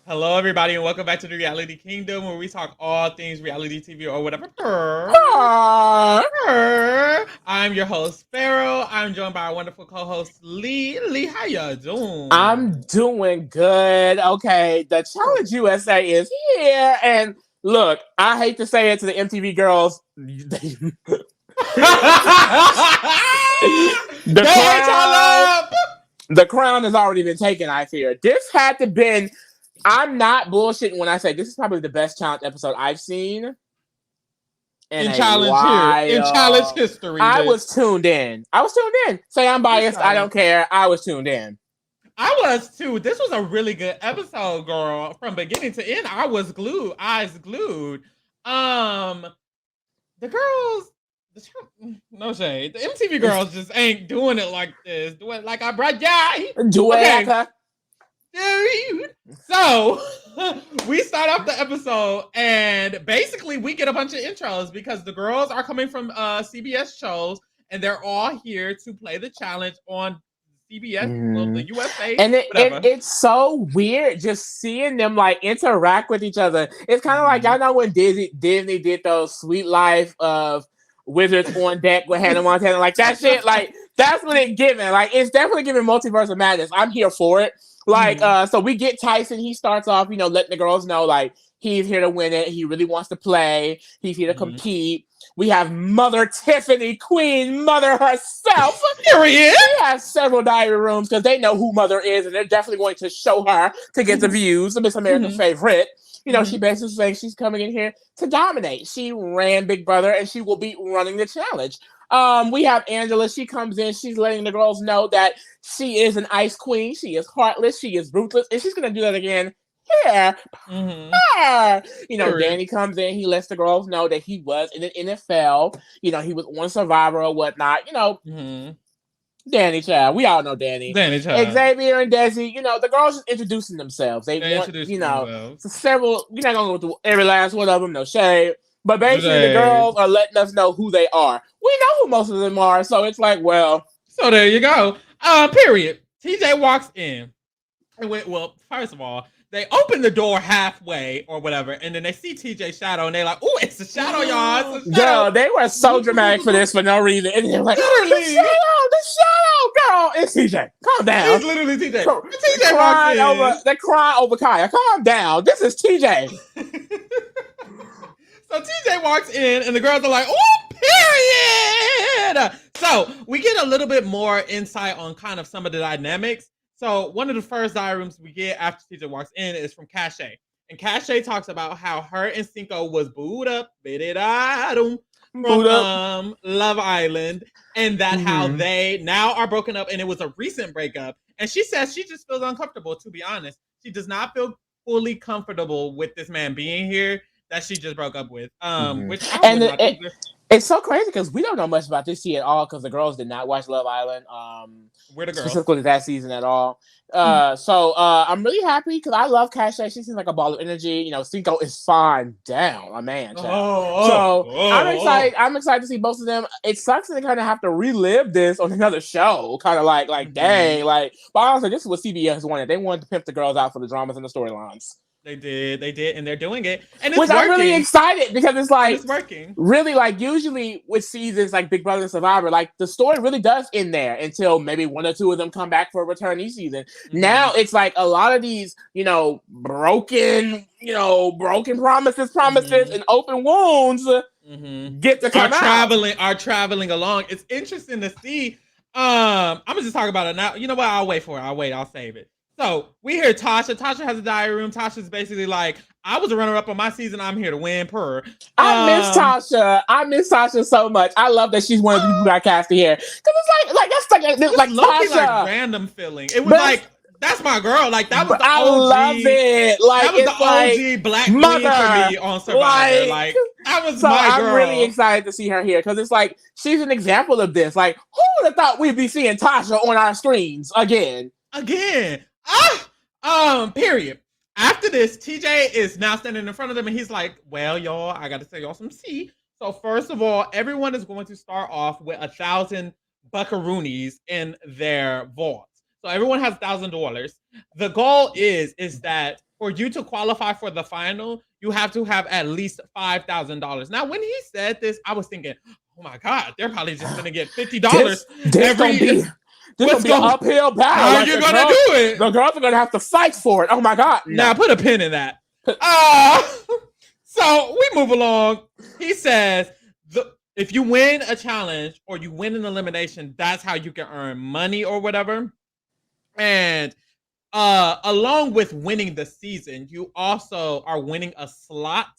Hello, everybody, and welcome back to the Reality Kingdom, where we talk all things reality TV or whatever. Aw, I'm your host, Pharaoh. I'm joined by our wonderful co-host, Lee. Lee, how you I'm doing? doing good. Okay, the Challenge USA is here, and look, I hate to say it to the MTV girls, the They ate y'all crown, up. the crown has already been taken. I fear this had to been. I'm not bullshitting when I say this is probably the best challenge episode I've seen in In a challenge here, in challenge while. history, I bitch. was tuned in. I was tuned in. Say I'm You biased. I showed. don't care. I was tuned in. I was too. This was a really good episode, girl. From beginning to end, I was glued, eyes glued. Um, the girls, no shade. The MTV girls just ain't doing it like this. Doing it like I brought yeah. Okay, Dueca. dude. So we start off the episode, and basically we get a bunch of intros because the girls are coming from CBS shows, and they're all here to play the challenge on CBS, well, Mm. the USA, And whatever. it's so weird just seeing them like interact with each other. It's kind of like Mm-hmm. y'all know when Disney did those Sweet Life of Wizards on Deck with Hannah Montana, like that shit. Like that's what it giving. Like it's definitely giving Multiverse of Madness. I'm here for it. Like Mm-hmm. so we get Tyson. He starts off, letting the girls know like he's here to win it. He really wants to play. He's here to Mm-hmm. compete. We have Mother Tiffany, Queen Mother herself. Period. She has several diary rooms because they know who Mother is, and they're definitely going to show her to get the Mm-hmm. views. Miss America Mm-hmm. favorite. She Mm-hmm. basically saying she's coming in here to dominate. She ran Big Brother, and she will be running the challenge. We have Angela. She comes in. She's letting the girls know that she is an ice queen. She is heartless. She is ruthless, and she's going to do that again here. Mm-hmm. Period. Danny comes in. He lets the girls know that he was in the NFL. He was on Survivor or whatnot. Mm-hmm. Danny Child. We all know Danny. Danny Child. Xavier and Desi, the girls just introducing themselves. They They want, introduced themselves. several, you're not going to go through every last one of them, no shade. But basically, the Today. girls are letting us know who they are. We know who most of them are. So it's like, well, So there you go. Period. TJ walks in. And wait, well, first of all, they open the door halfway or whatever, and then they see TJ shadow, and they're like, "Oh, it's a shadow, y'all! It's a shadow!" girl, they were so dramatic for this for no reason. And they're like, Literally, the shadow, girl. It's TJ. Calm down. it's literally TJ. Cr- And TJ walks they're crying over Kaya. Calm down. This is TJ. in. So TJ walks in, and the girls are like, "Oh, period." So we get a little bit more insight on kind of some of the dynamics. So one of the first diary rooms we get after TJ walks in is from Cache. And Cache talks about how her and Cinco was booed up from Boot up. Love Island, and that how Mm-hmm. they now are broken up, and it was a recent breakup. And she says she just feels uncomfortable, to be honest. She does not feel fully comfortable with this man being here that she just broke up with. Mm-hmm. Which I And would not either. it's so crazy because we don't know much about this tea at all because the girls did not watch Love Island, We're the girls. specifically that season at all. So I'm really happy because I love Cash. She seems like a ball of energy. Cinco is fine down, a man, child. So I'm excited. I'm excited to see both of them. It sucks that they kind of have to relive this on another show. Kind of like dang, like. But honestly, this is what CBS wanted. They wanted to pimp the girls out for the dramas and the storylines. They did, and they're doing it, and it's Which I'm really working. excited because it's And like it's working. really like usually with seasons like Big Brother and Survivor, like the story really does end there until maybe one or two of them come back for a return each season. Mm-hmm. Now it's like a lot of these, broken promises, mm-hmm. and open wounds get to come out. Are traveling along. It's interesting to see. I'm gonna just talk about it now. You know what? I'll wait for it. I'll save it. So we hear Tasha. Tasha has a diary room. Tasha's basically like, I was a runner-up on my season. I'm here to win. I miss Tasha. I miss Tasha so much. I love that she's one of the people who got casted here because it's like Tasha. Like random feeling. It was like that's my girl. Like that was the OG. I love it. Like that was the OG black queen for me on Survivor. Like that was my girl. I'm really excited to see her here because it's like she's an example of this. Like who would have thought we'd be seeing Tasha on our screens again? Period. After this, TJ is now standing in front of them and he's like, well, y'all, I got to tell y'all some tea. So first of all, everyone is going to start off with 1,000 buckaroonies in their vaults. So everyone has $1,000. The goal is that for you to qualify for the final, you have to have at least $5,000. Now, when he said this, I was thinking, oh my God, they're probably just gonna get $50 every. This gonna be an uphill battle. How are you gonna do it? The girls are gonna have to fight for it. Oh my God! No. Now put a pin in that. So we move along. He says if you win a challenge or you win an elimination, that's how you can earn money or whatever. And along with winning the season, you also are winning a slot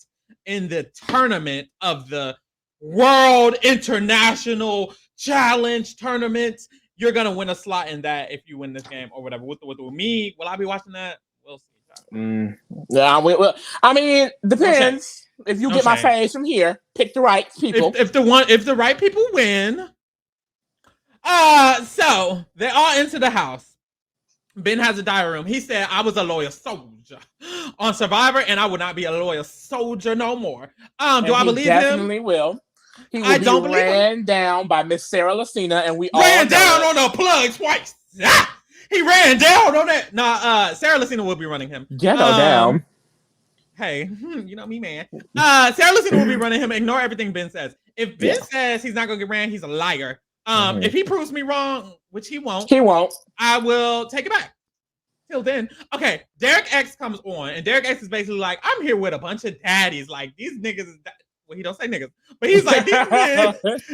in the tournament of the World International Challenge Tournament. You're gonna win a slot in that if you win this game or whatever. With me, will I be watching that? We'll see. Yeah, I mean, depends. If you get my face from here, pick the right people. If the right people win. So they're all into the house. Ben has a diary room. He said, I was a loyal soldier on Survivor, and I will not be a loyal soldier no more. Do I believe him? Definitely will. I don't believe ran down by Miss Sarah Lacina, and we ran down on the plug twice. He ran down on that. Nah, Sarah Lacina will be running him. Get down. Hey, you know me, man. Sarah Lacina will be running him. Ignore everything Ben says. If Ben says he's not gonna get ran, he's a liar. If he proves me wrong, which he won't, I will take it back. Till then, okay. Derek X comes on, and Derek X is basically like, I'm here with a bunch of daddies. Like these niggas is. Well, he don't say niggas, but he's like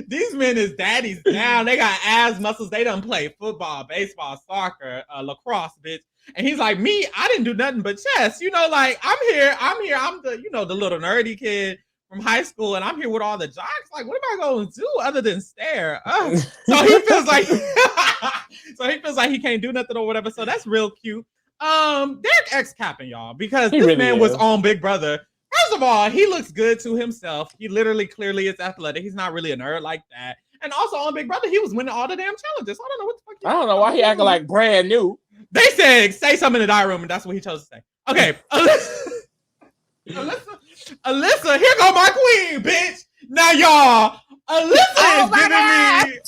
these men is daddies now. They got ass muscles. They done play football, baseball, soccer, lacrosse, bitch. And he's like, me, I didn't do nothing but chess. You know, like I'm here. I'm the, the little nerdy kid from high school, and I'm here with all the jocks. Like, what am I going to do other than stare? So he feels like, he can't do nothing or whatever. So that's real cute. Derek X capping, y'all, because this man was on Big Brother. First of all, he looks good to himself. He clearly is athletic. He's not really a nerd like that. And also on Big Brother, he was winning all the damn challenges. I don't know what the fuck. I don't know why he acting like brand new. They said say something in the diary room, and that's what he chose to say. Okay, Alyssa, here go my queen, bitch. Now, y'all, Alyssa is giving me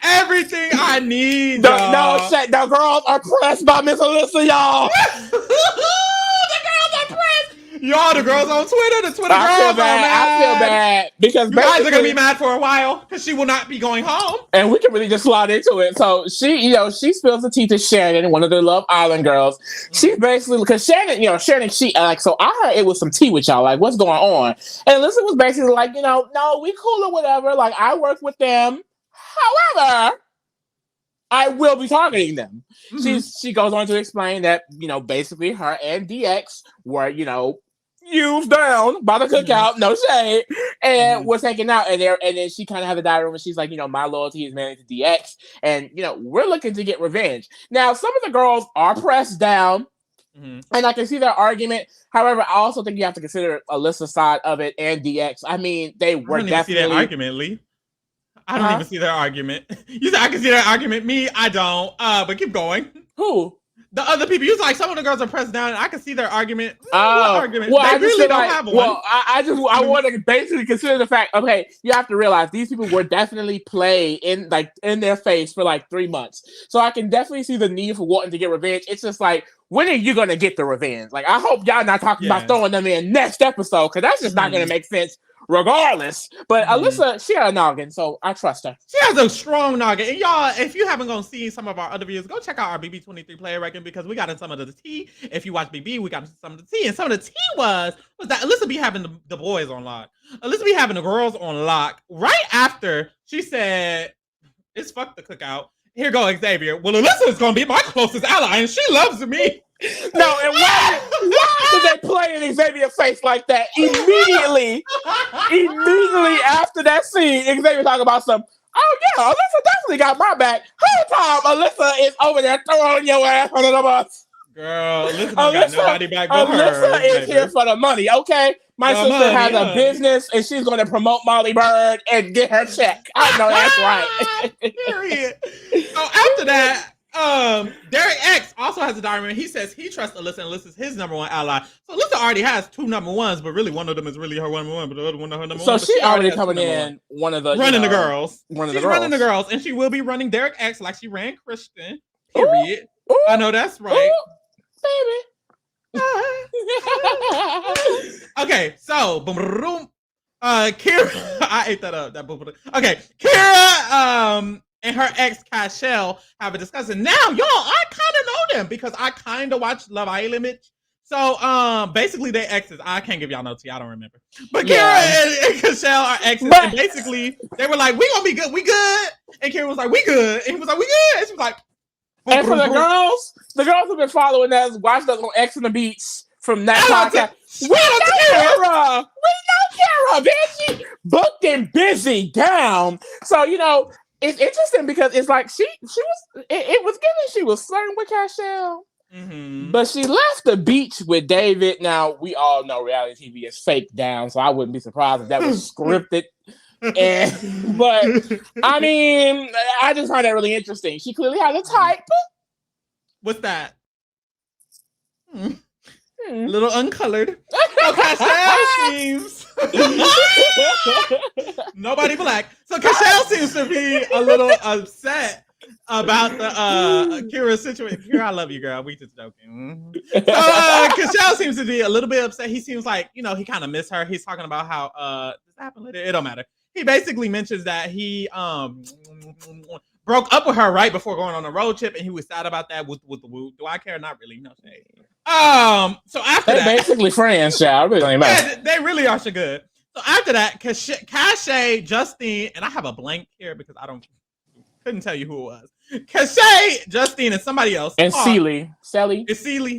everything I need. The girls are pressed by Miss Alyssa, y'all. Y'all, the girls on Twitter, the Twitter girls are mad. I feel bad because you guys are gonna be mad for a while because she will not be going home, and we can really just slide into it. So she spills the tea to Shannon, one of the Love Island girls. She basically because Shannon, she so I heard it was some tea with y'all, like what's going on, and Alyssa was basically like, no, we cool or whatever. Like I work with them, however, I will be targeting them. She goes on to explain that basically her and DX were used down by the cookout, no shade, and was taken out, and then she kind of had a diary room, and she's like, my loyalty is mainly to DX, and we're looking to get revenge. Now, some of the girls are pressed down, and I can see their argument. However, I also think you have to consider Alyssa's side of it and DX. I mean, they were definitely see that argument, Lee. I don't even see their argument. You said I can see their argument. Me, I don't. But keep going. Who? The other people. You like some of the girls are pressed down, and I can see their argument. What argument? Well, they really don't have one. Well, I want to basically consider the fact. Okay, you have to realize these people were definitely played in their face for 3 months. So I can definitely see the need for wanting to get revenge. It's just like, when are you gonna get the revenge? Like, I hope y'all not talking about throwing them in next episode, because that's just not gonna make sense. Regardless, but Alyssa, she had a noggin, so I trust her. She has a strong noggin. And y'all, if you haven't gone see some of our other videos, go check out our BB23 player ranking, because we got in some of the tea. If you watch BB, we got into some of the tea, and some of the tea was that Alyssa be having the boys on lock. Alyssa be having the girls on lock. Right after she said, "It's fuck the cookout." Here go Xavier. Well, Alyssa is gonna be my closest ally, and she loves me. No, and why did they play in Xavier's face like that? Immediately after that scene, Xavier talking about some, oh yeah, Alyssa definitely got my back. Whole time Alyssa is over there throwing your ass under the bus. Girl, Alyssa got nobody back but her. Alyssa is here for the money, okay? My sister has a business, and she's going to promote Molly Bird and get her check. I know that's right. Period. So after that, Derek X also has a diamond. He says he trusts Alyssa, and Alyssa's his number one ally. So Alyssa already has 2 number ones, but really one of them is really her number one, but the other one her number one. So she already coming in one of the running the girls. She's running the girls, and she will be running Derek X like she ran Christian. Period. Ooh, I know that's right. Ooh, baby. Okay, so boom, boom, Kira, I ate that up. That boom, boom. Okay, Kira, and her ex Cashel have a discussion. Now, y'all, I kind of know them because I kind of watched Love Island. So, basically, they exes. I can't give y'all no tea. I don't remember. But Kira and Cashel are exes, and basically, they were like, "We gonna be good. We good." And Kira was like, "We good." And he was like, "We good." And she was like, boom, and for the girls who've been following us, watched us on X on the Beach from that podcast. We know Kara, bitch. She booked and busy down. So, it's interesting because it's like she was, it was given she was flirting with Cashel. Mm-hmm. But she left the beach with David. Now, we all know reality TV is fake down, so I wouldn't be surprised if that was scripted. But I mean, I just find that really interesting. She clearly has a type. What's that? A little uncolored. So Cashel seems nobody black. So Cashel seems to be a little upset about the Kira situation. Kira, I love you, girl. We just joking. So Cashel seems to be a little bit upset. He seems like, he kind of missed her. He's talking about how this happened later. It don't matter. He basically mentions that he broke up with her right before going on a road trip, and he was sad about that with the woo. Do I care? Not really. No shade. So after they're that, basically friends, child. Really they really are so good. So after that, Cache, Justine, and I have a blank here because couldn't tell you who it was. Cache, Justine, and somebody else. And Celie. It's Celie.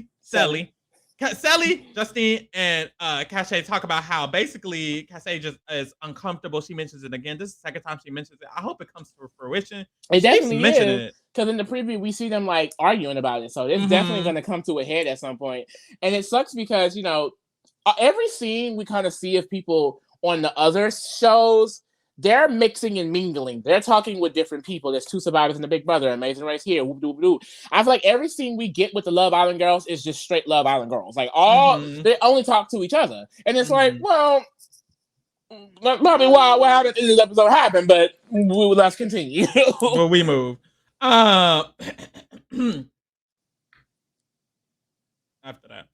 Justine, and Cache talk about how basically Cache just is uncomfortable. She mentions it again. This is the second time she mentions it. I hope it comes to fruition. It definitely is. Because in the preview, we see them like arguing about it. So it's definitely going to come to a head at some point. And it sucks because, every scene we kind of see of people on the other shows, they're mixing and mingling. They're talking with different people. There's 2 survivors in the Big Brother, Amazing Race here. Whoop, doop, doop. I feel like every scene we get with the Love Island girls is just straight Love Island girls. Like they only talk to each other. And it's like, well, probably what happened in this episode happened, but let's continue. Well, we move. After that.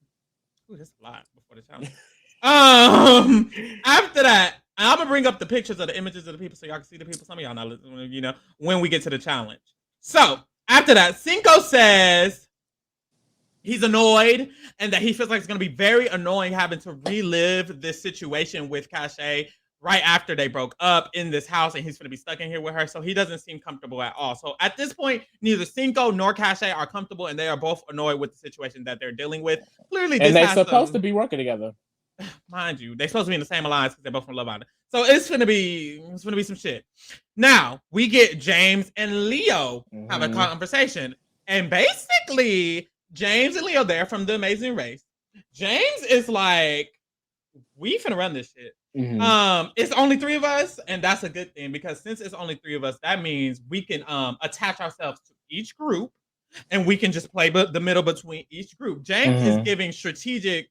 Ooh, that's a lot before the challenge. After that, I'm gonna bring up the pictures of the images of the people so y'all can see the people. Some of y'all not listening, when we get to the challenge. So after that, Cinco says he's annoyed and that he feels like it's gonna be very annoying having to relive this situation with Cache right after they broke up in this house, and he's gonna be stuck in here with her. So he doesn't seem comfortable at all. So at this point, neither Cinco nor Cache are comfortable, and they are both annoyed with the situation that they're dealing with. Clearly, and they're supposed to be working together. Mind you, they're supposed to be in the same alliance because they're both from Love Island. So it's gonna be some shit. Now we get James and Leo have a conversation, and basically James and Leo, they're from the Amazing Race. James is like, we finna run this shit. It's only 3 of us, and that's a good thing because since it's only 3 of us, that means we can attach ourselves to each group, and we can just play the middle between each group. James is giving strategic.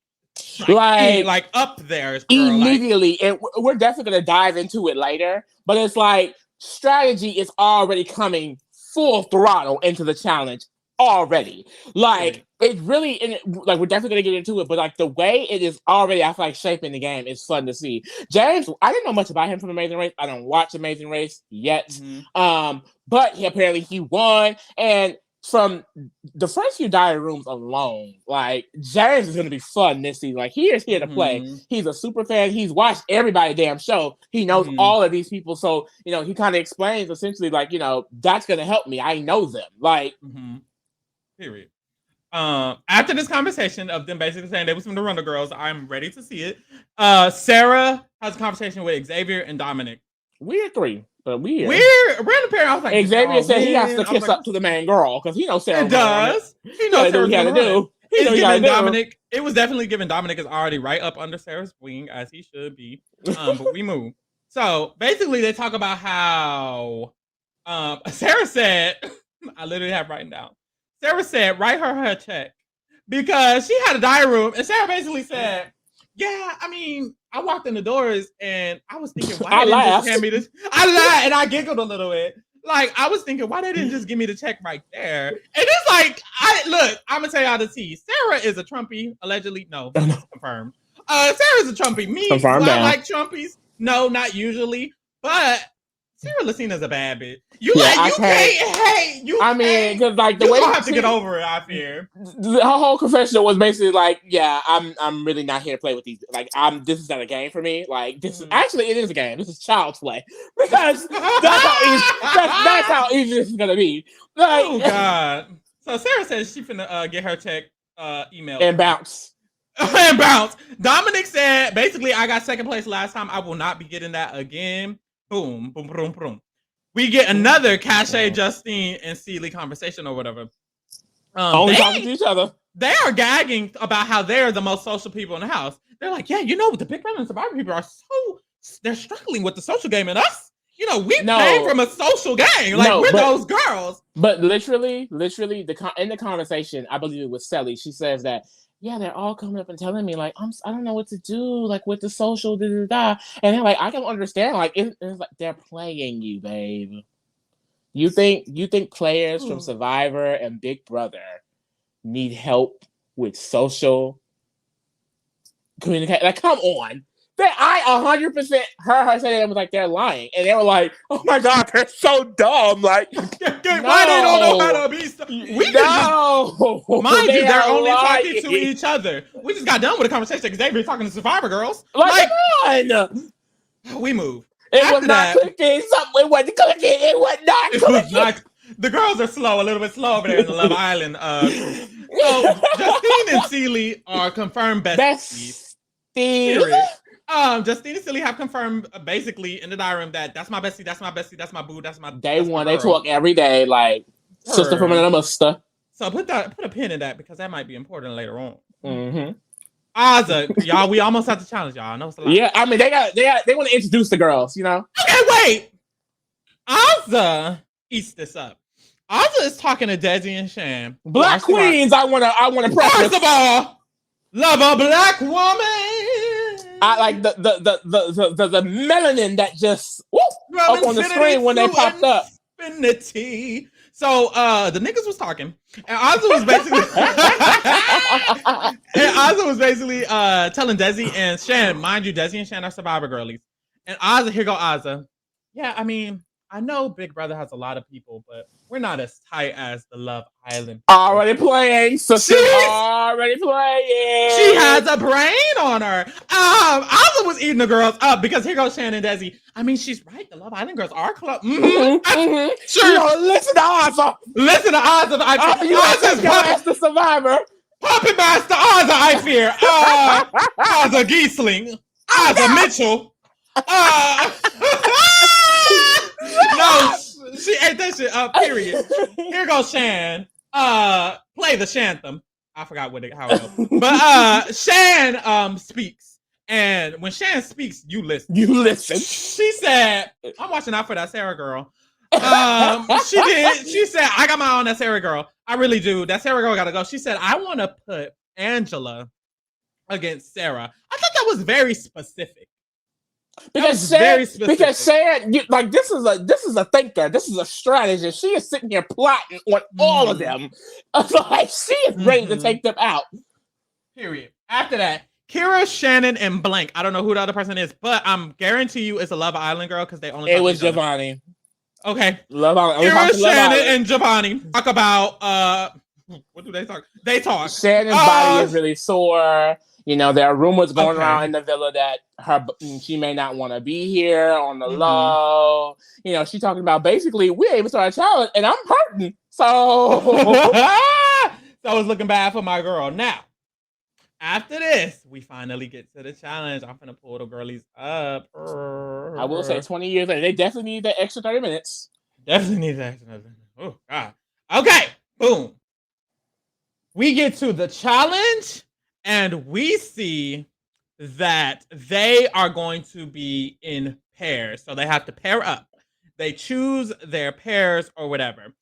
Like up there immediately, and we're definitely gonna dive into it later. But it's like strategy is already coming full throttle into the challenge already. Like it really, like we're definitely gonna get into it. But like the way it is already, I feel like shaping the game is fun to see. James, I didn't know much about him from Amazing Race. I don't watch Amazing Race yet. But he won, and from the first few diary rooms alone, like James is going to be fun this season. Like he is here to play. He's a super fan. He's watched everybody's damn show. He knows all of these people. So, he kind of explains essentially like, that's going to help me. I know them. Like, period. After this conversation of them basically saying they was from the Runner Girls, I'm ready to see it. Sarah has a conversation with Xavier and Dominic. We're 3. But weird. Random pair. I was like, Xavier said he has to kiss up to the main girl because he knows Sarah. He does. He knows Sarah's what he had to do. Dominic. It was definitely given. Dominic is already right up under Sarah's wing as he should be. But we move. So basically, they talk about how Sarah said, I literally have written down. Sarah said, write her a check because she had a diary room, and Sarah basically said, yeah, I mean, I walked in the doors and I was thinking, why didn't you hand me this? I lied and I giggled a little bit. Like, I was thinking, why they didn't just give me the check right there? And it's like, I'm gonna tell y'all the tea. Sarah is a Trumpy, allegedly. No, it's confirmed. Sarah's a Trumpy. Me, Confirmed do I down. like Trumpies? No, not usually. But Sarah Lucina's a bad bitch. I mean, because like the you way gonna have to get over it, I fear. Her whole confession was basically like, yeah, I'm really not here to play with these. Like, this is not a game for me. Like, this is actually, it is a game. This is child's play because that's how easy this is gonna be. Like, oh God. So Sarah says she finna get her check email and bounce. And bounce. Dominic said, basically, I got second place last time. I will not be getting that again. Boom, boom, boom, boom. We get another Cache, Justine, and Celie conversation or whatever. Only talking to each other. They are gagging about how they're the most social people in the house. They're like, yeah, the Big Brother and Survivor people are they're struggling with the social game, and us, we came from a social game. Like, we're those girls. But literally, in the conversation, I believe it was Celie, she says that, yeah, they're all coming up and telling me, like, I don't know what to do, like, with the social, da-da-da. And they're like, I don't understand. Like, it's like they're playing you, babe. You think players from Survivor and Big Brother need help with social communication? Like, come on. I 100% heard her say that. It was like, they're lying. And they were like, oh my God, they're so dumb. Like, why they don't know how to be so... Mind you, they're only talking to each other. We just got done with a conversation because they've been talking to Survivor girls. Like, come on. We move. It was not clicking. It wasn't clicking. It was not clicking. The girls are slow, a little bit slow over there in the Love Island. So Justine and Celie are confirmed besties. Justine and Celie have confirmed basically in the diary room that that's my bestie, that's my bestie, that's my boo, that's my day one. They talk every day like sister from another mother. So put a pin in that because that might be important later on. Mm-hmm. Azah, y'all, we almost have to challenge y'all. I know it's a lot. Yeah, I mean they want to introduce the girls, Okay, wait. Azah eats this up. Azah is talking to Desi and Shan. Black queens, I wanna preface. First of all, love a black woman. I like the melanin that just up on the screen when they popped up. Infinity. So the niggas was talking, and Azah was basically telling Desi and Shan, mind you, Desi and Shan are Survivor girlies. And Azah, here go Azah. Yeah, I mean, I know Big Brother has a lot of people, but we're not as tight as the Love Island. Already playing, sister. Already playing. She has a brain on her. Azah was eating the girls up because here goes Shannon and Desi. I mean, she's right. The Love Island girls are club. Mm-hmm. Sure. Listen to Azah. Listen to Azah. You Azah's the Survivor. Puppet Master Azah, I fear. Azah Giesling. Azah Mitchell. No, she ate that shit up, period. Here goes Shan. Play the Shanthem. I forgot how it goes. But Shan speaks. And when Shan speaks, you listen. She said, I'm watching out for that Sarah girl. She did. She said, I got my eye on that Sarah girl. I really do. That Sarah girl gotta go. She said, I want to put Angela against Sarah. I thought that was very specific. Because Shan, like this is a thinker. This is a strategist. She is sitting here plotting on all of them. Like she is ready to take them out. Period. After that, Kira, Shannon, and Blank. I don't know who the other person is, but I'm guarantee you it's a Love Island girl because they only. It was Giovanni. Okay. Love Island. Kira, Shannon, and Giovanni talk about what do they talk? They talk. Shannon's body is really sore. There are rumors going around in the villa that she may not want to be here on the low. She's talking about basically we ain't even started a challenge and I'm hurting. So I was looking bad for my girl. Now, after this, we finally get to the challenge. I'm gonna pull the girlies up. I will say 20 years later, they definitely need the extra 30 minutes. Definitely need the extra 30 minutes. Oh God. Okay, boom. We get to the challenge. And we see that they are going to be in pairs. So they have to pair up. They choose their pairs or whatever.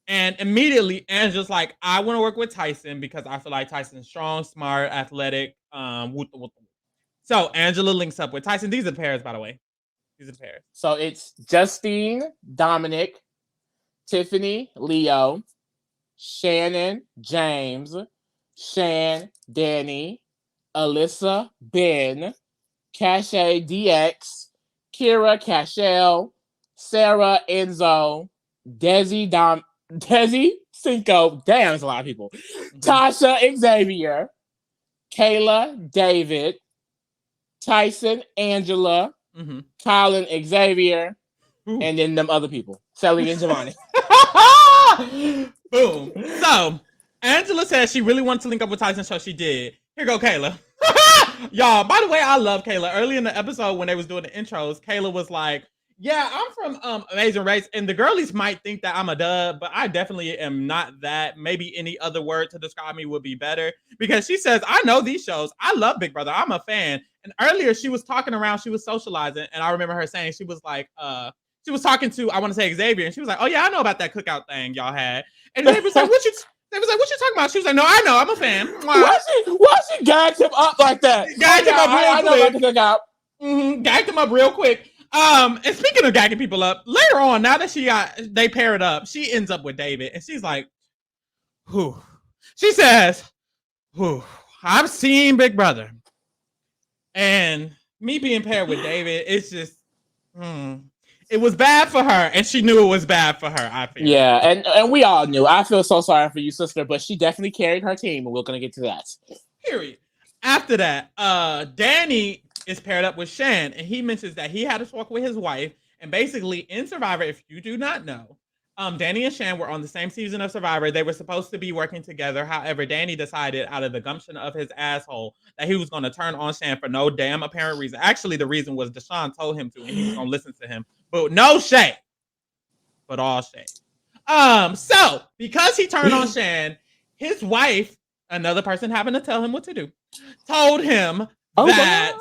And immediately, Angela's like, I want to work with Tyson because I feel like Tyson's strong, smart, athletic. So Angela links up with Tyson. These are pairs, by the way. These are pairs. So it's Justine, Dominic, Tiffany, Leo, Shannon, James, Shan, Danny, Alyssa, Ben, Cache, DX, Kira, Cashel, Sarah, Enzo, Desi, Cinco. Damn, there's a lot of people. Tasha, Xavier, Kayla, David, Tyson, Angela, Colin, Xavier, and then them other people, Sally and Giovanni. Boom. So, Angela said she really wanted to link up with Tyson, so she did. Here go Kayla. Y'all, by the way, I love Kayla. Early in the episode when they was doing the intros, Kayla was like, yeah, I'm from Amazing Race, and the girlies might think that I'm a dub, but I definitely am not that. Maybe any other word to describe me would be better, because she says, I know these shows. I love Big Brother. I'm a fan. And earlier she was talking around, she was socializing, and I remember her saying, she was like, she was talking to, I want to say Xavier, and she was like, oh yeah, I know about that cookout thing y'all had. And Xavier was like, what you talking about? She was like, no, I know, I'm a fan. Why she gagged him up like that? Gagged him up real quick. I know about the cookout. Gagged him up real quick. And speaking of gagging people up, later on, now that they pair it up, she ends up with David, and she's like, whew. She says, whew, I've seen Big Brother. And me being paired with David, it's just, it was bad for her, and she knew it was bad for her, I feel. Yeah, and we all knew. I feel so sorry for you, sister, but she definitely carried her team, and we're going to get to that. Period. After that, Danny is paired up with Shan, and he mentions that he had a talk with his wife, and basically in Survivor, if you do not know, Danny and Shan were on the same season of Survivor. They were supposed to be working together. However, Danny decided out of the gumption of his asshole that he was going to turn on Shan for no damn apparent reason. Actually, the reason was Deshaun told him to, and he was going to listen to him. But no shade, but all shade. So because he turned on Shan, his wife, another person having to tell him what to do, told him that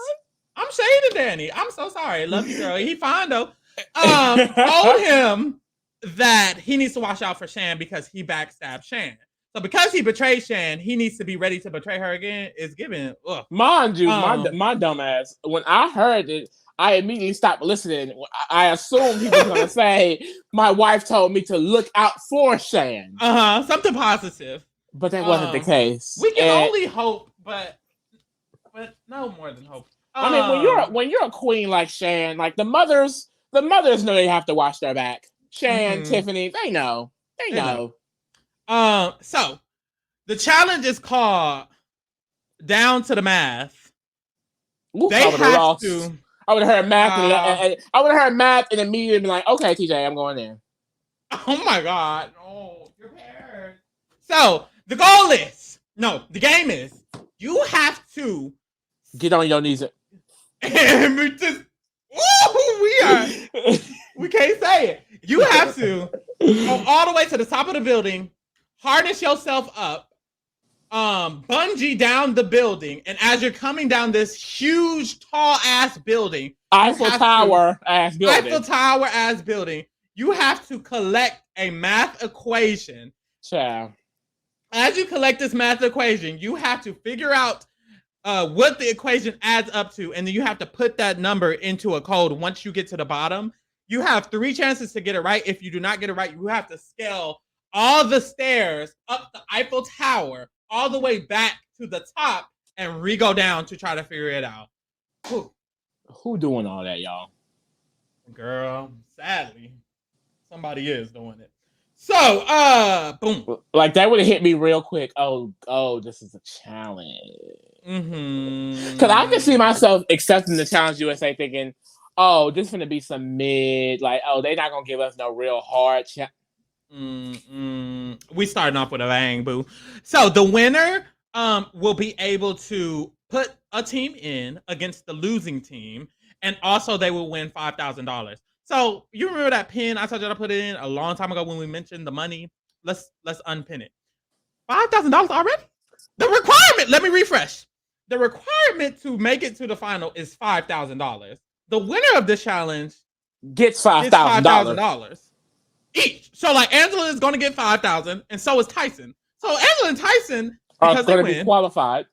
I'm shading Danny. I'm so sorry. Love you, girl. He fine though. Told him that he needs to watch out for Shan because he backstabbed Shan. So because he betrayed Shan, he needs to be ready to betray her again. It's given. Mind you, my dumb ass, when I heard it, I immediately stopped listening. I assumed he was going to say, my wife told me to look out for Shan. Something positive. But that wasn't the case. We can only hope, but no more than hope. I mean, when you're a queen like Shan, like the mothers know they have to watch their back. Shan, Tiffany, they know. They know. So the challenge is called Down to the Math. Ooh, they have to. I would have heard math, I would have heard math, and immediately been like, "Okay, TJ, I'm going in." Oh my God! Oh, you're prepared. So the goal is, the game is, you have to get on your knees. We can't say it. You have to go all the way to the top of the building, harness yourself up, bungee down the building, and as you're coming down this huge, tall ass building, Eiffel Tower ass building, you have to collect a math equation. Ciao. As you collect this math equation, you have to figure out what the equation adds up to, and then you have to put that number into a code. Once you get to the bottom, you have 3 chances to get it right. If you do not get it right, you have to scale all the stairs up the Eiffel Tower all the way back to the top and re-go down to try to figure it out. Who doing all that, y'all? Girl, sadly, somebody is doing it. So, boom. Like, that would have hit me real quick. Oh, this is a challenge. Because I can see myself accepting the Challenge USA thinking, oh, this is going to be some mid, like, oh, they're not going to give us no real hard We starting off with a bang, boo. So the winner will be able to put a team in against the losing team, and also they will win $5,000. So you remember that pin I told you to put it in a long time ago when we mentioned the money? Let's unpin it. $5,000 already? The requirement, let me refresh. The requirement to make it to the final is $5,000. The winner of this challenge gets $5,000 each. So like Angela is going to get $5,000, and so is Tyson. So Angela and Tyson, because they win, be qualified.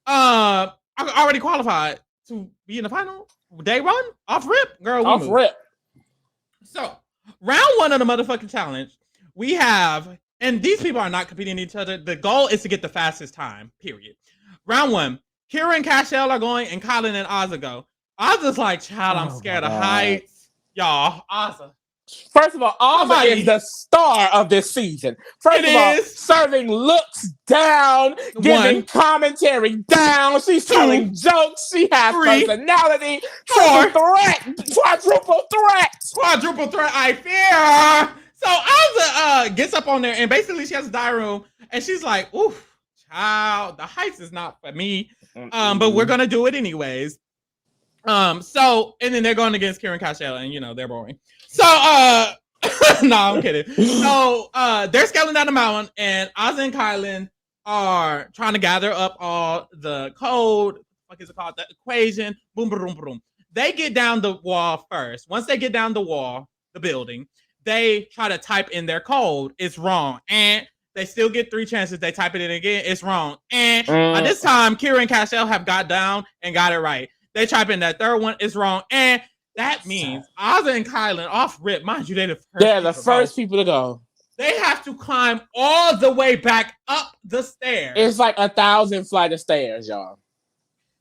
Are already qualified to be in the final. Day one off rip, girl. Off rip. So round 1 of the motherfucking challenge, we have, and these people are not competing each other. The goal is to get the fastest time, period. Round 1, Kira and Cashel are going, and Kylan and Azah go. Azah's like, child, I'm scared of heights. Y'all, Azah. First of all, Azah is the star of this season. First of all, serving looks down, giving commentary down. She's telling jokes. She has personality. Quadruple threat. I fear. So Azah gets up on there, and basically she has a diary room, and she's like, oof, child, the heights is not for me. But we're going to do it anyways. So, and then they're going against Kira and Cashel, and they're boring. So, no, I'm kidding. So, they're scaling down the mountain, and Azah and Kylan are trying to gather up all the code. What is it called? The equation. Boom, boom, boom, boom. They get down the wall first. Once they get down the wall, the building, they try to type in their code. It's wrong. And they still get 3 chances. They type it in again. It's wrong. And by this time, Kira and Cashel have got down and got it right. They type in that third one. It's wrong. And that means Azah and Kylan off rip. Mind you, they're the first people to go. They have to climb all the way back up the stairs. It's like 1,000 flight of stairs, y'all.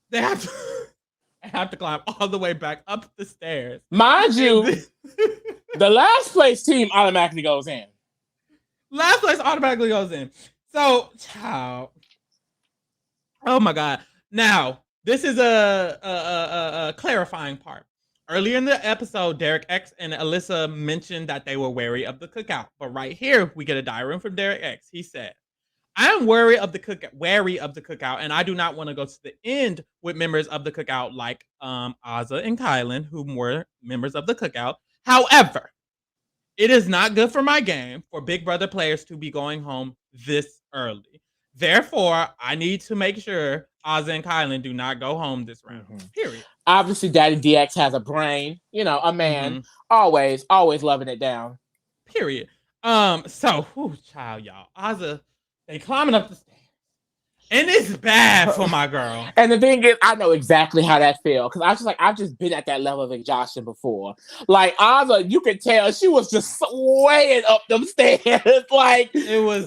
They have to climb all the way back up the stairs. Mind you, the last place team automatically goes in. Last place automatically goes in. So, child. Oh my God. Now, this is a clarifying part. Earlier in the episode, Derek X and Alyssa mentioned that they were wary of the cookout. But right here, we get a diary room from Derek X. He said, I am wary of the cookout, and I do not want to go to the end with members of the cookout like Azah and Kylan, who were members of the cookout. However, it is not good for my game for Big Brother players to be going home this early. Therefore, I need to make sure Azah and Kylan do not go home this round. Period. Obviously, Daddy DX has a brain. A man. Always loving it down. Period. So, child, y'all. Azah, they climbing up the stairs. And it's bad for my girl. And the thing is, I know exactly how that feels. Because I've just been at that level of exhaustion before. Like, Azah, you could tell she was just swaying up them stairs. Like, it was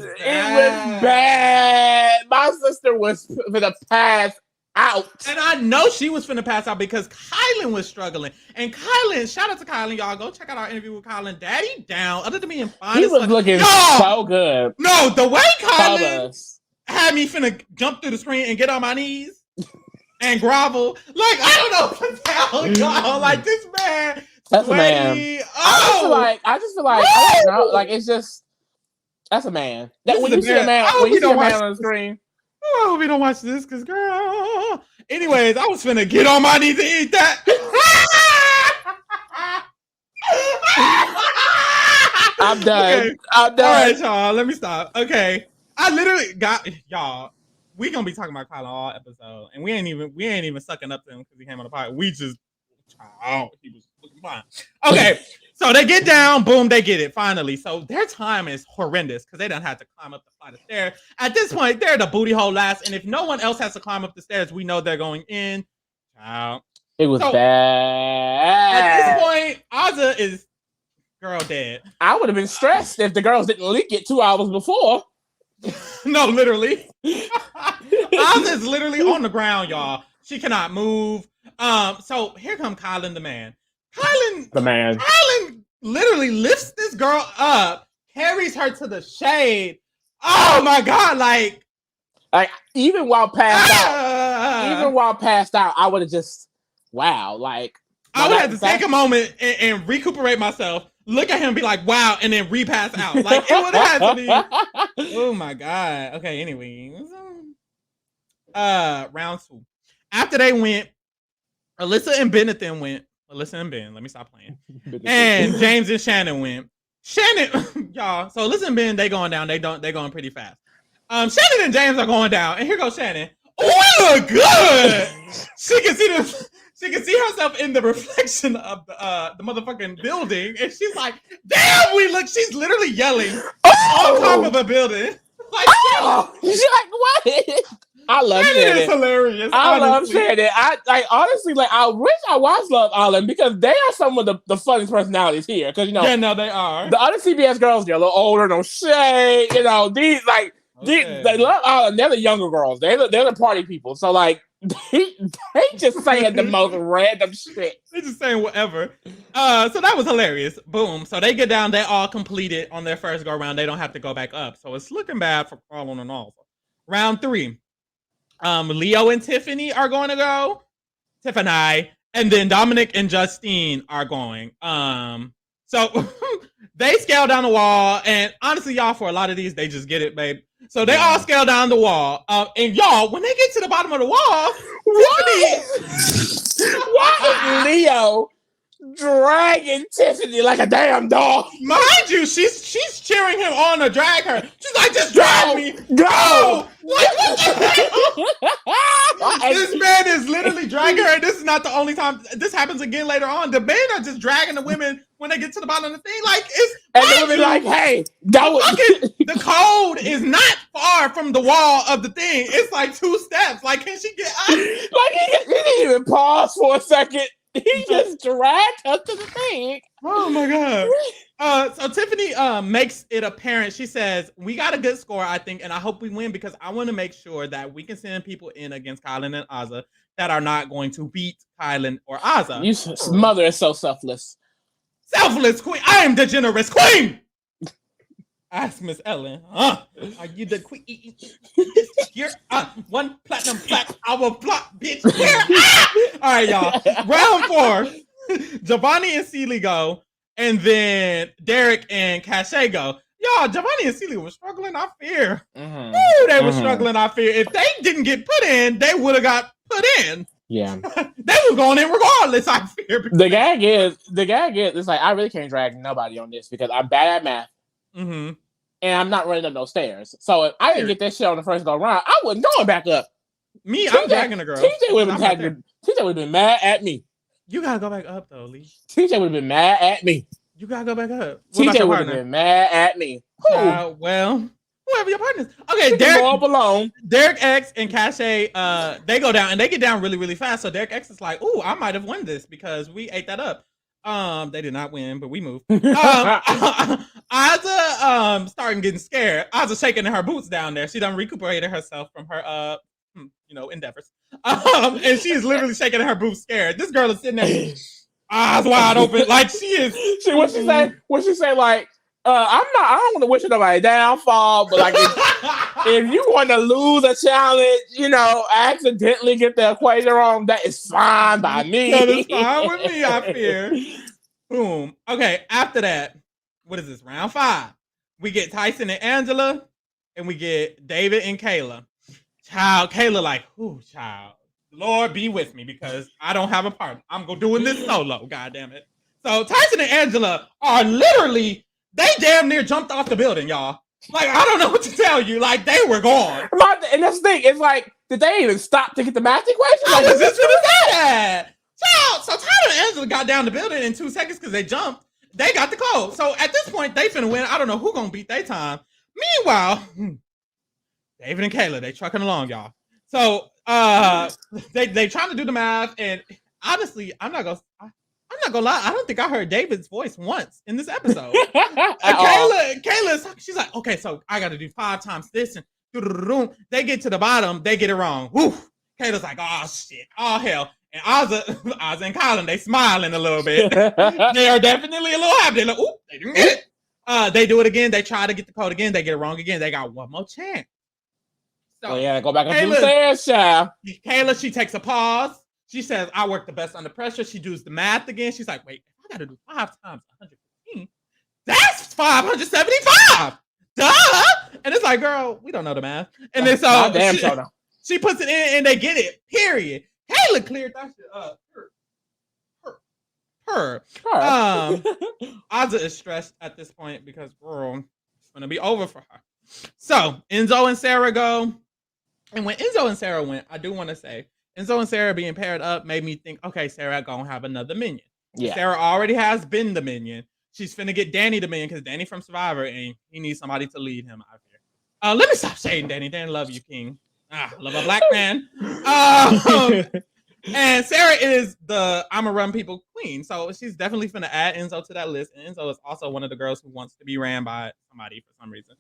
bad. My sister was for the pass out. And I know she was finna pass out because Kylan was struggling. And Kylan, shout out to Kylan, y'all. Go check out our interview with Kylan. Daddy down. Other than being fine. He was looking so good. No, the way Kylan had me finna jump through the screen and get on my knees and grovel. Like, I don't know what the hell, y'all. Like, this man. That's a man. I just feel like I don't know. Like, it's just, that's a man. When you see a man on the screen. Oh, I hope you don't watch this, because, girl. Anyways, I was finna get on my knees and eat that. I'm done. Okay. I'm done. All right, y'all. Let me stop. Okay. I literally got y'all. We gonna be talking about Kylan all episode, and we ain't even sucking up to him because he came on the pod. We just, he was looking fine. Okay, so they get down, boom, they get it finally. So their time is horrendous because they don't have to climb up the flight of stairs. At this point, they're the booty hole last, and if no one else has to climb up the stairs, we know they're going in. Child. It was bad. At this point, Azah is girl dead. I would have been stressed if the girls didn't leak it 2 hours before. No, literally. Azah's literally on the ground, y'all. She cannot move. So here come Kylan the man. Kylan literally lifts this girl up, carries her to the shade. Oh my God, like even while passed out, I would have just I would have to take a moment and recuperate myself. Look at him and be like, wow, and then repass out. Like, it would have had to be. Oh my God. Okay, anyways. Round 2. After they went, Alyssa and Ben, let me stop playing. And James and Shannon went. Shannon, y'all, so Alyssa and Ben, they going down. They going pretty fast. Shannon and James are going down. And here goes Shannon. Oh, we look good. She can see herself in the reflection of the motherfucking building, and she's like, "Damn, we look." She's literally yelling on top of a building. Like, she's like, "What?" I love Shannon is Shannon. hilarious. I love honestly. Shannon. Honestly, like I wish I watched Love Island because they are some of the funniest personalities here. Because Yeah, no, they are. the other CBS girls, they're a little older, no shade. These they Love Island. They're the younger girls. They're the party people. So like they just saying the most random shit. They just saying whatever. So that was hilarious. Boom. So they get down. They all completed on their first go round. They don't have to go back up. So it's looking bad for Carlin and all. Round 3. Leo and Tiffany are going to go. Tiffany. And then Dominic and Justine are going. So they scale down the wall. And honestly, y'all, for a lot of these, they just get it, babe. So they all scale down the wall. And y'all, when they get to the bottom of the wall, Tiffany. Why is Leo dragging Tiffany like a damn dog? Mind you, she's cheering him on to drag her. She's like, just drag me. Go! What the hell? This man is literally dragging her. This is not the only time. This happens again later on. The men are just dragging the women when they get to the bottom of the thing. Like, and the women like, hey, go. The code is not far from the wall of the thing. It's like 2 steps. Like, can she get up? Like, he didn't even pause for a second. He just dragged her to the thing. Oh my god. So Tiffany makes it apparent. She says, we got a good score, I think, and I hope we win because I want to make sure that we can send people in against Kylan and Azah that are not going to beat Kylan or Azah. Your mother is so selfless. Selfless queen. I am the generous queen. Ask Miss Ellen. Are you the queen? You're 1 platinum plaque. Our block, bitch. All right, y'all. Round 4. Giovanni and Celie go, and then Derek and Cache go. Y'all, Giovanni and Celie were struggling. I fear. Ooh, they were struggling. I fear. If they didn't get put in, they would have got put in. Yeah, they were going in regardless. I fear. The gag is, it's like I really can't drag nobody on this because I'm bad at math. Mm-hmm. And I'm not running up those stairs. So if I didn't get that shit on the first go round, I wasn't going back up. Me, I'm dragging a girl. TJ would have been mad at me. You gotta go back up though, Lee. TJ would have been mad at me. You gotta go back up. TJ would have been mad at me. Well, whoever your partner is. Okay, Derek X and Cache, they go down and they get down really, really fast. So Derek X is like, "Ooh, I might have won this because we ate that up." They did not win, but we moved. Azah starting getting scared. Azah shaking in her boots down there. She done recuperated herself from her endeavors. And she is literally shaking in her boots, scared. This girl is sitting there, eyes wide open, like she is. What she say? Like, I don't want to wish nobody downfall, but like if you want to lose a challenge, accidentally get the equation wrong, that is fine by me. That is fine with me, I fear. Boom. Okay, after that, what is this? Round 5. We get Tyson and Angela, and we get David and Kayla. Kayla like, child. Lord be with me because I don't have a partner. I'm doing this solo, God damn it. So Tyson and Angela are literally, they damn near jumped off the building, y'all. Like, I don't know what to tell you. Like, they were gone. And that's the thing. It's like, did they even stop to get the math equation? I was just gonna say that. Child, so Tyler and Angela got down the building in 2 seconds because they jumped. They got the code. So at this point, they finna win. I don't know who gonna beat their time. Meanwhile, David and Kayla, they trucking along, y'all. So they trying to do the math, and honestly, I'm not gonna lie. I don't think I heard David's voice once in this episode. Kayla's she's like, okay, so I got to do 5 times this, and they get to the bottom, they get it wrong. Woo! Kayla's like, oh shit, oh hell. And Azah and Colin, they smiling a little bit. They are definitely a little happy. They're like, ooh, they didn't get it. They do it again. They try to get the code again. They get it wrong again. They got one more chance. So go back up to the stairs, child. Kayla, she takes a pause. She says, I work the best under pressure. She does the math again. She's like, wait, I got to do 5 times 115. That's 575. Duh. And it's like, girl, we don't know the math. And then so she puts it in and they get it, period. Kayla cleared that shit up. Her. Azah is stressed at this point because, girl, it's going to be over for her. So, Enzo and Sarah go. And when Enzo and Sarah went, I do want to say, Enzo and Sarah being paired up made me think, okay, Sarah going to have another minion. Yeah. Sarah already has been the minion. She's finna get Danny the minion because Danny from Survivor and he needs somebody to lead him out here. Let me stop shading Danny. Danny, love you, King. Love a black man. And Sarah is the I'ma run people queen. So she's definitely finna add Enzo to that list. And Enzo is also one of the girls who wants to be ran by somebody for some reason.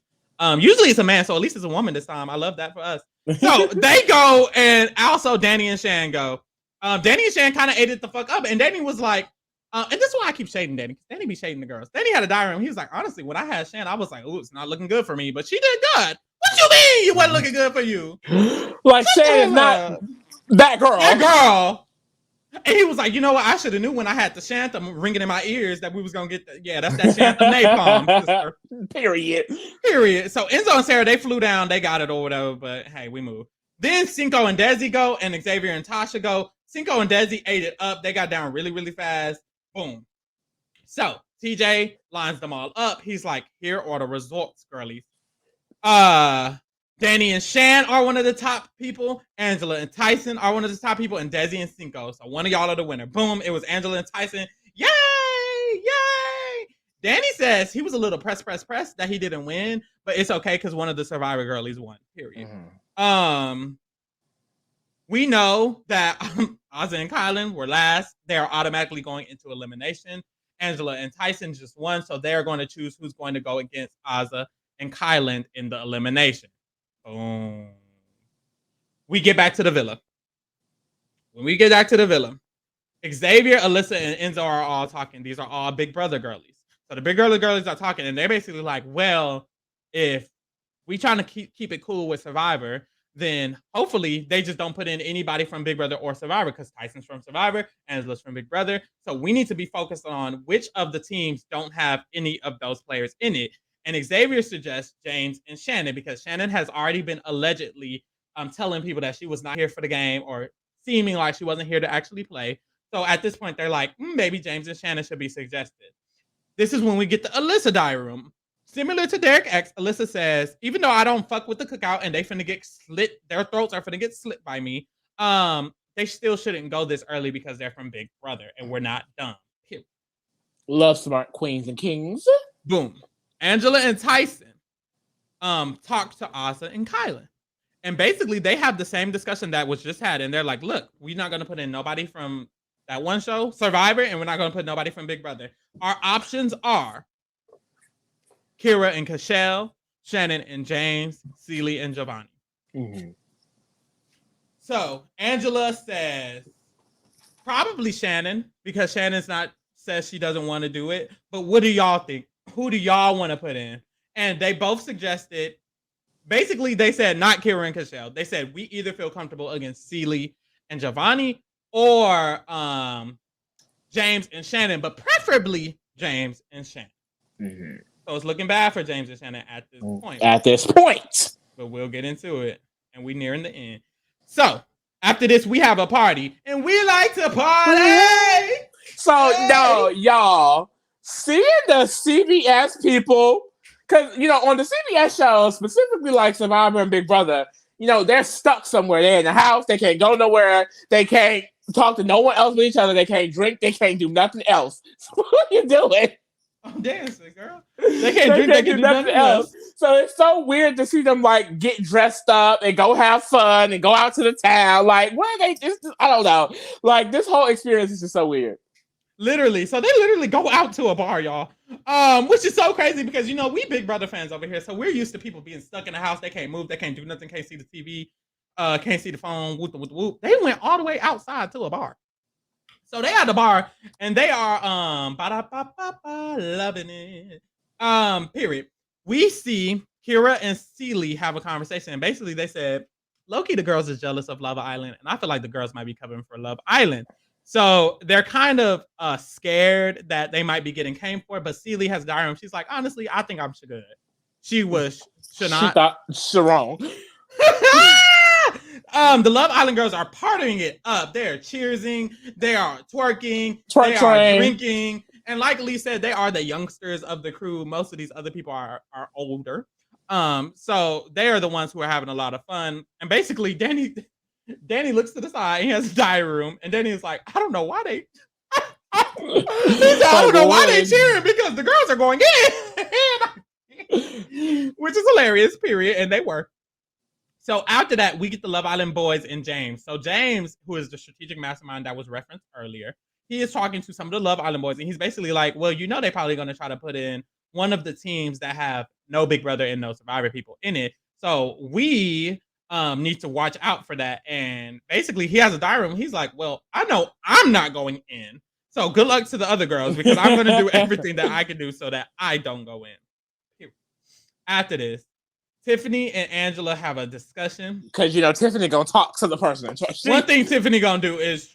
Usually it's a man, so at least it's a woman this time. I love that for us. So they go, and also Danny and Shan go. Danny and Shan kind of ate it the fuck up, and Danny was like, and this is why I keep shading Danny, because Danny be shading the girls. Danny had a diary room. He was like, honestly, when I had Shan, I was like, ooh, it's not looking good for me, but she did good. What you mean you wasn't looking good for you? Like Shan is not that girl. That girl. And he was like, you know what? I should have knew when I had the Shantham ringing in my ears that we was gonna get that's that Shantham napalm. Period. So Enzo and Sarah, they flew down, they got it or whatever, but hey, we moved. Then Cinco and Desi go, and Xavier and Tasha go. Cinco and Desi ate it up. They got down really, really fast. Boom. So TJ lines them all up. He's like, here are the results, girlies. Danny and Shan are one of the top people. Angela and Tyson are one of the top people, and Desi and Cinco. So one of y'all are the winner. Boom. It was Angela and Tyson. Yay! Yay! Danny says he was a little press that he didn't win, but it's okay because one of the Survivor girlies won. Period. Mm-hmm. We know that Azah and Kylan were last. They are automatically going into elimination. Angela and Tyson just won, so they're going to choose who's going to go against Azah and Kylan in the elimination. Boom. We get back to the villa. When we get back to the villa, Xavier, Alyssa, and Enzo are all talking. These are all Big Brother girlies. So the Big Brother girlies are talking, and they're basically like, well, if we trying to keep it cool with Survivor, then hopefully they just don't put in anybody from Big Brother or Survivor, because Tyson's from Survivor, Angela's from Big Brother. So we need to be focused on which of the teams don't have any of those players in it. And Xavier suggests James and Shannon, because Shannon has already been allegedly telling people that she was not here for the game, or seeming like she wasn't here to actually play. So at this point, they're like, maybe James and Shannon should be suggested. This is when we get the Alyssa diary room. Similar to Derek X, Alyssa says, even though I don't fuck with the cookout and they finna get slit, their throats are finna get slit by me, they still shouldn't go this early because they're from Big Brother and we're not dumb. Period. Love smart queens and kings. Boom. Angela and Tyson talk to Azah and Kylan. And basically they have the same discussion that was just had. And they're like, look, we're not going to put in nobody from that one show, Survivor, and we're not going to put nobody from Big Brother. Our options are Kira and Cashel, Shannon and James, Celie and Giovanni. Mm-hmm. So Angela says probably Shannon, because Shannon's says she doesn't want to do it. But what do y'all think? Who do y'all want to put in? And they both suggested, basically they said not Kira and Cashel. They said we either feel comfortable against Celie and Giovanni or James and Shannon, but preferably James and Shannon. Mm-hmm. So it's looking bad for James and Shannon at this point. But we'll get into it. And we're nearing the end. So after this, we have a party. And we like to party! So, no, y'all, seeing the CBS people, because, on the CBS shows, specifically like Survivor and Big Brother, they're stuck somewhere. They're in the house. They can't go nowhere. They can't talk to no one else but each other. They can't drink. They can't do nothing else. So what are you doing? I'm dancing, girl. They can't drink. They can do nothing else. So it's so weird to see them like get dressed up and go have fun and go out to the town. Like, what are they? I don't know. Like, this whole experience is just so weird. Literally. So they literally go out to a bar, y'all. Which is so crazy because, we Big Brother fans over here. So we're used to people being stuck in the house. They can't move. They can't do nothing. Can't see the TV. Can't see the phone. Whoop, whoop, whoop. They went all the way outside to a bar. So they at the bar and they are loving it. Period. We see Kira and Celie have a conversation, and basically they said, low-key, the girls is jealous of Love Island, and I feel like the girls might be covering for Love Island. So they're kind of scared that they might be getting came for, but Celie has diary room. She's like, honestly, I think I'm good. She was should not. She thought she wrong. The Love Island girls are partying it up. They're cheersing. They are twerking. They are drinking. And like Lee said, they are the youngsters of the crew. Most of these other people are older. So they are the ones who are having a lot of fun. And basically, Danny looks to the side. He has a diary room. And Danny is like, I don't know why they... I don't know why they cheering, because the girls are going in. Which is hilarious, period. And they were. So after that, we get the Love Island boys and James. So James, who is the strategic mastermind that was referenced earlier, he is talking to some of the Love Island boys, and he's basically like, well, you know, they're probably going to try to put in one of the teams that have no Big Brother and no Survivor people in it. So we need to watch out for that. And basically, he has a diary room. He's like, well, I know I'm not going in. So good luck to the other girls because I'm going to do everything that I can do so that I don't go in. After this, Tiffany and Angela have a discussion because you know Tiffany gonna talk to the person in charge. One thing Tiffany gonna do is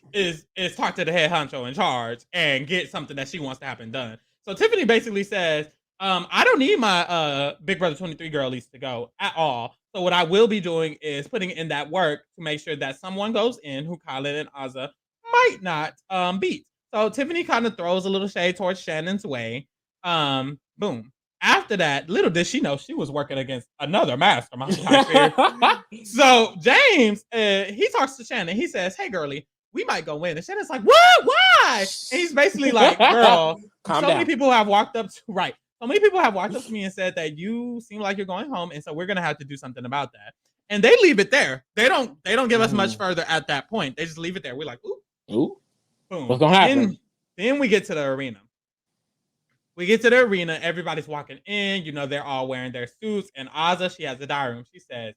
talk to the head honcho in charge and get something that she wants to happen done. So Tiffany basically says, I don't need my Big Brother 23 girlies to go at all. So what I will be doing is putting in that work to make sure that someone goes in who Kylan and Azah might not beat. So Tiffany kind of throws a little shade towards Shannon's way. Boom. After that, little did she know she was working against another mastermind. So James, he talks to Shannon. He says, hey, girlie, we might go in. And Shannon's like, what? Why? And he's basically like, girl, Calm down. many people have walked up to, right. So many people have walked up to me and said that you seem like you're going home. And so we're going to have to do something about that. And they leave it there. They don't give us much further at that point. They just leave it there. We're like, ooh. Boom. What's going to happen? Then we get to the arena. We get to the arena. Everybody's walking in. You know, they're all wearing their suits. And Azah, she has a diary room. She says,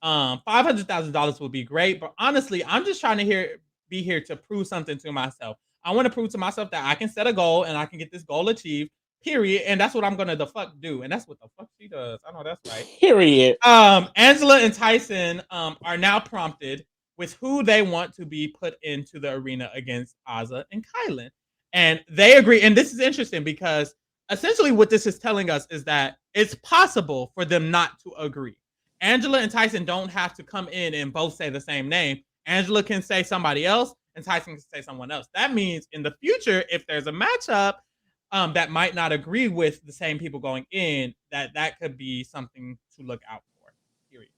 $500,000 would be great. But honestly, I'm just trying to be here to prove something to myself. I want to prove to myself that I can set a goal and I can get this goal achieved, period. And that's what I'm going to the fuck do. And that's what the fuck she does. I know that's right. Period. Angela and Tyson are now prompted with who they want to be put into the arena against Azah and Kylan. And they agree. And this is interesting because essentially what this is telling us is that it's possible for them not to agree. Angela and Tyson don't have to come in and both say the same name. Angela can say somebody else and Tyson can say someone else. That means in the future, if there's a matchup that might not agree with the same people going in, that could be something to look out for. Period.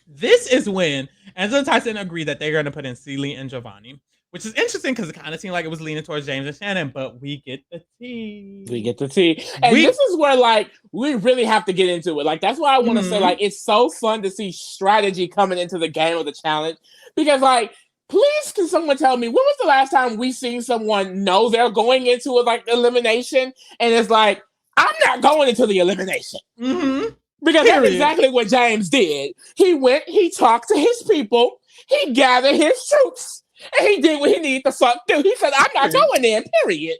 This is when Angela and Tyson agree that they're going to put in Celie and Giovanni, which is interesting because it kind of seemed like it was leaning towards James and Shannon, but we get the tea. We get the tea. And this is where, like, we really have to get into it. Like, that's why I want to say, like, it's so fun to see strategy coming into the game of the challenge. Because, like, please can someone tell me, when was the last time we seen someone know they're going into a, like, elimination? And it's like, I'm not going into the elimination. Mm-hmm. Because that's exactly what James did. He went, he talked to his people, he gathered his troops. And he did what he needed to fuck do. He said, I'm not going in, period.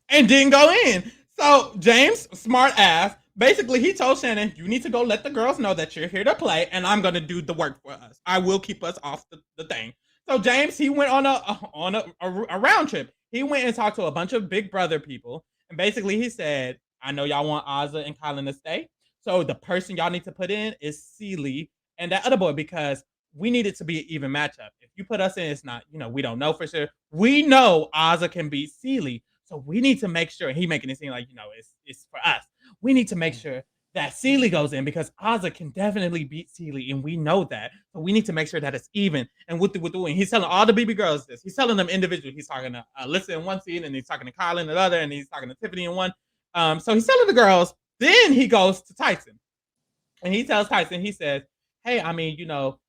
And didn't go in. So James, smart ass, basically he told Shannon, you need to go let the girls know that you're here to play and I'm going to do the work for us. I will keep us off the thing. So James, he went on a round trip. He went and talked to a bunch of Big Brother people. And basically he said, I know y'all want Azah and Kylan to stay. So the person y'all need to put in is Celie and that other boy because we need it to be an even matchup. If you put us in, it's not, you know, we don't know for sure. We know Azah can beat Celie. So we need to make sure, he making it seem like, you know, it's for us. We need to make sure that Celie goes in because Azah can definitely beat Celie, and we know that. So we need to make sure that it's even. And with the wing, he's telling all the BB girls this. He's telling them individually. He's talking to Alyssa in one scene, and he's talking to Kylan in the other, and he's talking to Tiffany in one. So he's telling the girls. Then he goes to Tyson. And he tells Tyson, he says, hey, I mean, you know,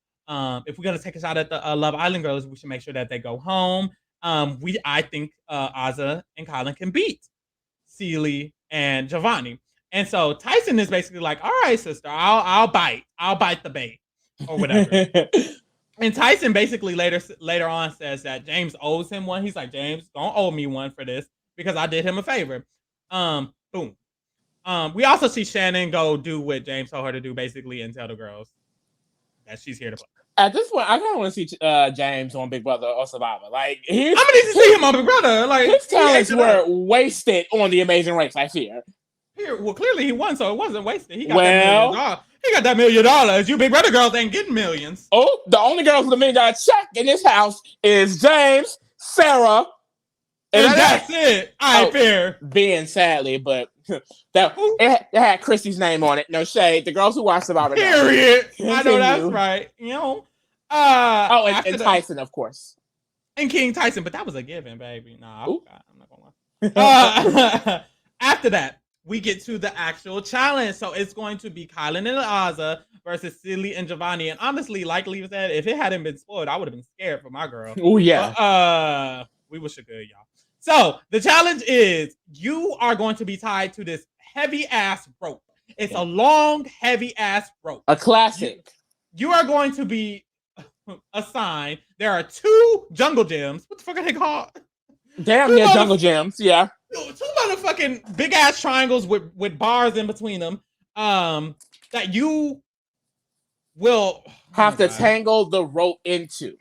if we're gonna take a shot at the Love Island girls, we should make sure that they go home. I think Azah and Kylan can beat Celie and Giovanni. And so Tyson is basically like, all right, sister, I'll bite the bait or whatever. And Tyson basically later on says that James owes him one. He's like, James, don't owe me one for this because I did him a favor. Boom. We also see Shannon go do what James told her to do, basically, and tell the girls that she's here to play. At this point, I kind of want to see James on Big Brother or Survivor. Like, I'm gonna need to see him on Big Brother. Like, his talents were wasted on The Amazing Race, I fear. Well, clearly he won, so it wasn't wasted. He got that $1 million. You Big Brother girls ain't getting millions. Oh, the only girls with $1 million check in this house is James, Sarah, and that's it. I fear. Being sadly, but it had Chrissy's name on it. No shade. The girls who watch Survivor. Period. I know that's right. You know. And Tyson, of course. And King Tyson, but that was a given, baby. Nah, I'm not gonna lie. After that, we get to the actual challenge. So it's going to be Kylan and Azah versus Silly and Giovanni. And honestly, like Lee said, if it hadn't been spoiled, I would have been scared for my girl. Oh yeah. But, we wish it good, y'all. So the challenge is you are going to be tied to this heavy ass rope. It's a long, heavy ass rope. A classic. You are going to be assigned. There are 2 jungle gyms. What the fuck are they called? Damn, yeah, jungle gyms. Yeah. 2 motherfucking big ass triangles with bars in between them. That you will have to tangle the rope into.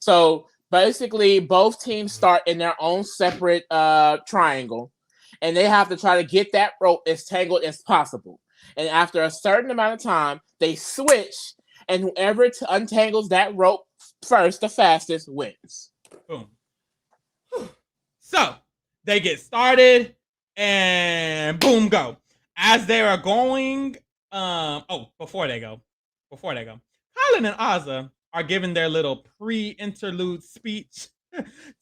So basically, both teams start in their own separate triangle, and they have to try to get that rope as tangled as possible. And after a certain amount of time, they switch, and whoever untangles that rope first, the fastest, wins. Boom. So they get started, and boom, go. As they are going, before they go, Kylan and Azah are giving their little pre-interlude speech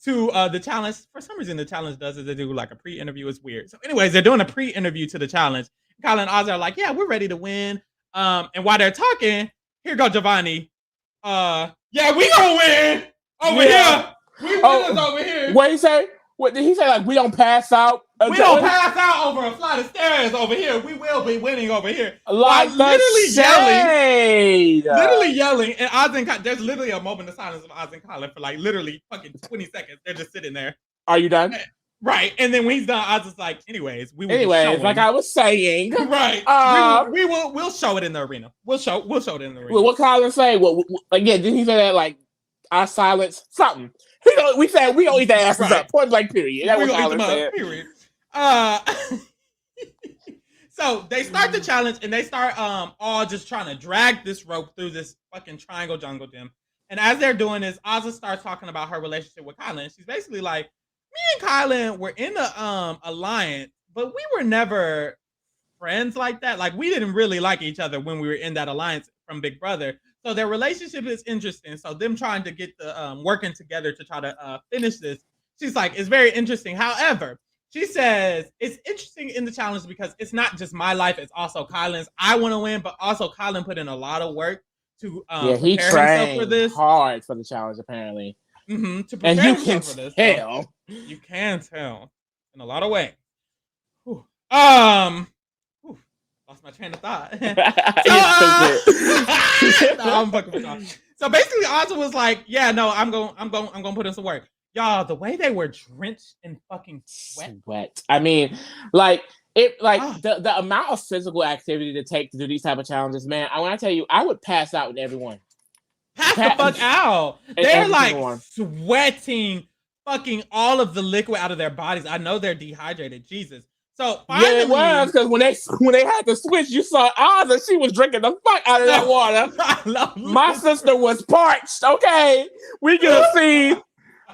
to the challenge. For some reason, the challenge does is they do like a pre-interview. It's weird. So anyways, they're doing a pre-interview to the challenge. Kylan and Azah are like, yeah, we're ready to win. And while they're talking, here go Giovanni. Yeah, we gonna win over here. We winners over here. What he say? What did he say? Like, we don't pass out? We don't pass out over a flight of stairs over here. We will be winning over here. Like literally yelling. And Oz and Kylan, there's literally a moment of silence of Oz and Kylan for like literally fucking 20 seconds. They're just sitting there. Are you done? Right. And then when he's done, Oz is like, anyways, like I was saying. Right. We'll show it in the arena. We'll show it in the arena. Well, what Kylan say? Again, did he say that like our silence? Something. We said we gonna eat their asses up. Point blank. Period. That was Kylan said. Period. So they start the challenge and they start all just trying to drag this rope through this fucking triangle jungle gym. And as they're doing this, Azah starts talking about her relationship with Kylan. She's basically like, me and Kylan were in the alliance, but we were never friends like that. Like we didn't really like each other when we were in that alliance from Big Brother. So their relationship is interesting. So them trying to get the working together to try to finish this, she's like, it's very interesting. However, she says it's interesting in the challenge because it's not just my life; it's also Kylan's. I want to win, but also Kylan put in a lot of work to he trained for this hard for the challenge apparently. To prepare and you can for this, tell. So you can tell in a lot of ways. Lost my train of thought. I'm fucking with y'all. So basically, Azah was like, "Yeah, no, I'm gonna put in some work." Y'all, the way they were drenched in fucking sweat. I mean, like it, like the amount of physical activity to take to do these type of challenges, man. When I tell you, I would pass out with everyone. Pass the fuck out. They're like sweating, fucking all of the liquid out of their bodies. I know they're dehydrated. Jesus. So finally, yeah, it was because when they had to switch, you saw Azah. She was drinking the fuck out of that water. My sister was parched. Okay, we could have seen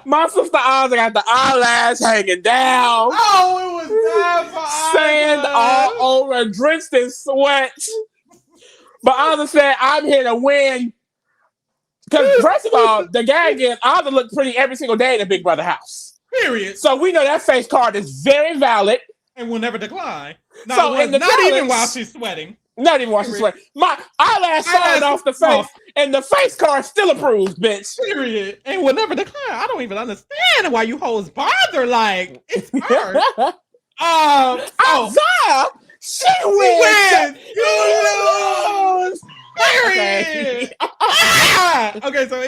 my sister Azah got the eyelash hanging down. Oh, it was bad for sand all over, drenched in sweat. But Azah said, "I'm here to win." Because first of all, the gag is Azah looked pretty every single day in the Big Brother house. Period. So we know that face card is very valid. And will never decline. Not Even while she's sweating. Not even while she's sweating. My eyelash falling off the face, and the face card still approves, bitch. Period. And will never decline. I don't even understand why you hoes bother. Like, it's her. Azah, she wins. You lose. Period. Okay, so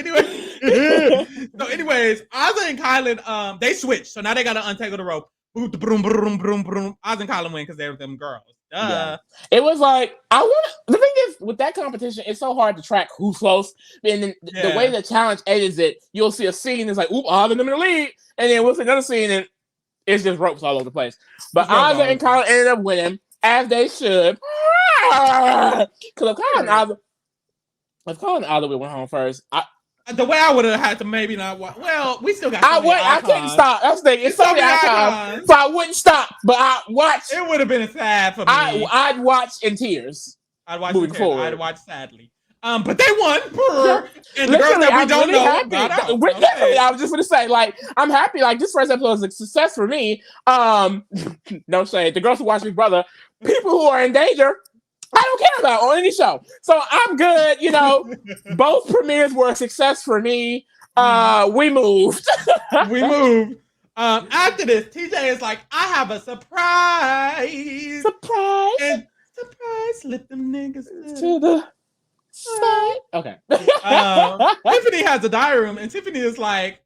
anyways, Azah and Kylan, they switch. So now they gotta untangle the rope. Boom, boom, boom, boom, boom. Oz and Kylan win because they're them girls. Yeah. It was like the thing is with that competition, it's so hard to track who's close. And then the way the challenge edits it, you'll see a scene that's like, oop, Oz and them in the lead, and then we'll see another scene and it's just ropes all over the place. But Oz and Kylan ended up winning as they should. Because if Kylan and Oz went home first, the way I would have had to maybe not watch. Well, we still got. I couldn't stop. That's the thing. It's so many icons, so I wouldn't stop. But I watched. It would have been sad for me. I'd watch in tears. I'd watch moving forward. I'd watch sadly. But they won. And the girls that we don't know got out. Literally, I was just gonna say, like, I'm happy. Like, this first episode was a success for me. No shade. The girls who watch Big Brother, people who are in danger, I don't care about on any show. So I'm good. You know, both premieres were a success for me. We moved. We moved. After this, TJ is like, I have a surprise. Surprise. And surprise, let them niggas to the side. Okay. Tiffany has a diary room, and Tiffany is like,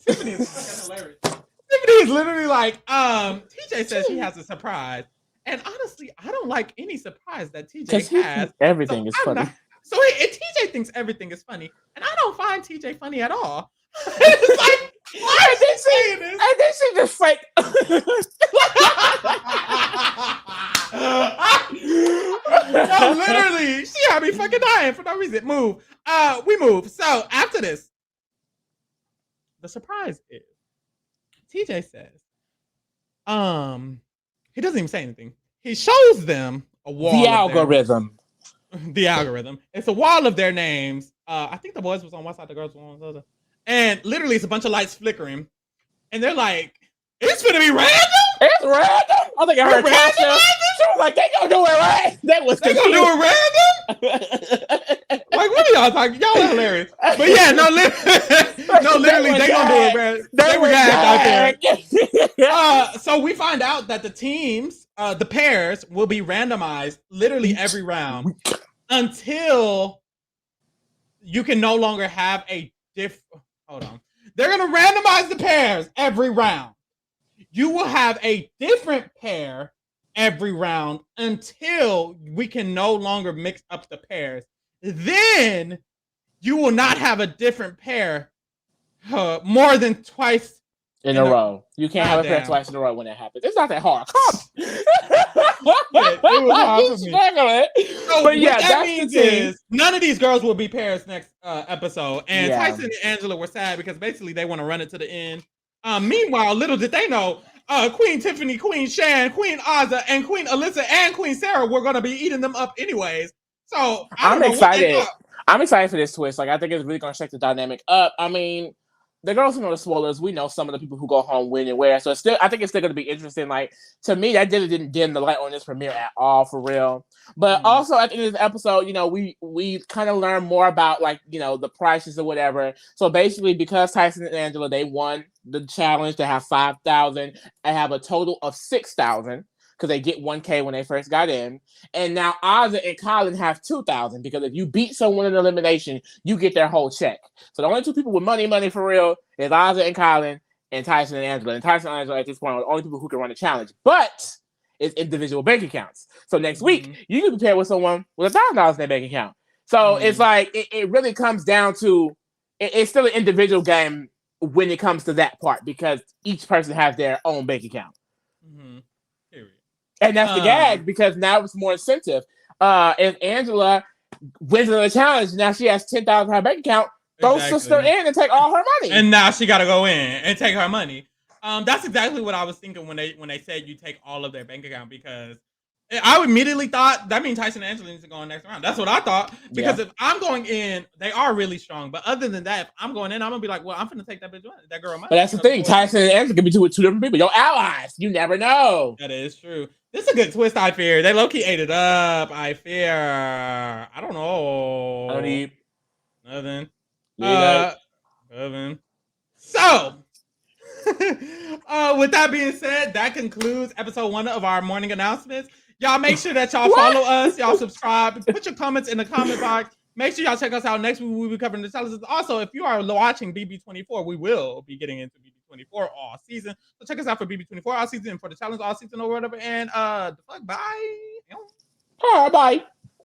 Tiffany is fucking hilarious. Tiffany is literally like, TJ says she has a surprise. And honestly, I don't like any surprise that TJ has. Everything is funny. TJ thinks everything is funny. And I don't find TJ funny at all. It's like, why is he saying this? And then she just like no, literally, she had me fucking dying for no reason. We move. So after this, the surprise is TJ says, he doesn't even say anything. He shows them a wall. The algorithm. The algorithm. It's a wall of their names. I think the boys was on one side, the girls were on the other. And literally, it's a bunch of lights flickering. And they're like, it's gonna be random? It's random? I think I heard Tasha. She was like, they gonna do it right. They gonna do it random? Like, what are y'all talking? Y'all are hilarious. But yeah, no, literally, they gonna do it random. They were gagged out there. So we find out that the teams, the pairs, will be randomized literally every round until you can no longer have a hold on. They're going to randomize the pairs every round. You will have a different pair every round until we can no longer mix up the pairs. Then you will not have a different pair more than twice in a row. You can't have a pair twice in a row when that happens. It's not that hard. It was hard for me. So but yeah, that means is none of these girls will be pairs next episode. And Tyson and Angela were sad because basically they want to run it to the end. Meanwhile, little did they know, Queen Tiffany, Queen Shan, Queen Azah, and Queen Alyssa and Queen Sarah were going to be eating them up anyways. So I'm excited. I'm excited for this twist. Like, I think it's really going to shake the dynamic up. I mean, the girls who know the spoilers, we know some of the people who go home win and where. So I think it's still going to be interesting. Like, to me, that didn't dim the light on this premiere at all, for real. But also at the end of this episode, you know, we kind of learn more about, like, you know, the prices or whatever. So basically, because Tyson and Angela, they won the challenge to have 5,000 and have a total of 6,000. Because they get 1K when they first got in. And now Azah and Colin have 2,000 because if you beat someone in elimination, you get their whole check. So the only two people with money for real is Azah and Colin and Tyson and Angela. And Tyson and Angela at this point are the only people who can run the challenge. But it's individual bank accounts. So next week, you can pair with someone with $1,000 in their bank account. So it's like, it really comes down to, it's still an individual game when it comes to that part because each person has their own bank account. And that's the gag because now it's more incentive. If Angela wins another challenge, now she has 10,000 in her bank account. Throw sister in and take all her money. And now she got to go in and take her money. That's exactly what I was thinking when they said you take all of their bank account because I immediately thought that means Tyson and Angela needs to go in next round. That's what I thought because if I'm going in, they are really strong. But other than that, if I'm going in, I'm gonna be like, well, I'm gonna take that girl money. But that's the thing, Tyson and Angela can be two different people. Your allies, you never know. That is true. This is a good twist. I fear they low key ate it up. I fear. I don't know. I don't eat nothing. Nothing. So. With that being said, that concludes episode 1 of our morning announcements. Y'all make sure that y'all follow us. Y'all subscribe. Put your comments in the comment box. Make sure y'all check us out next week. We'll be covering the challenges. Also, if you are watching BB24, we will be getting into BB24 all season. So check us out for BB24 all season and for the challenge all season or whatever. And bye. Bye.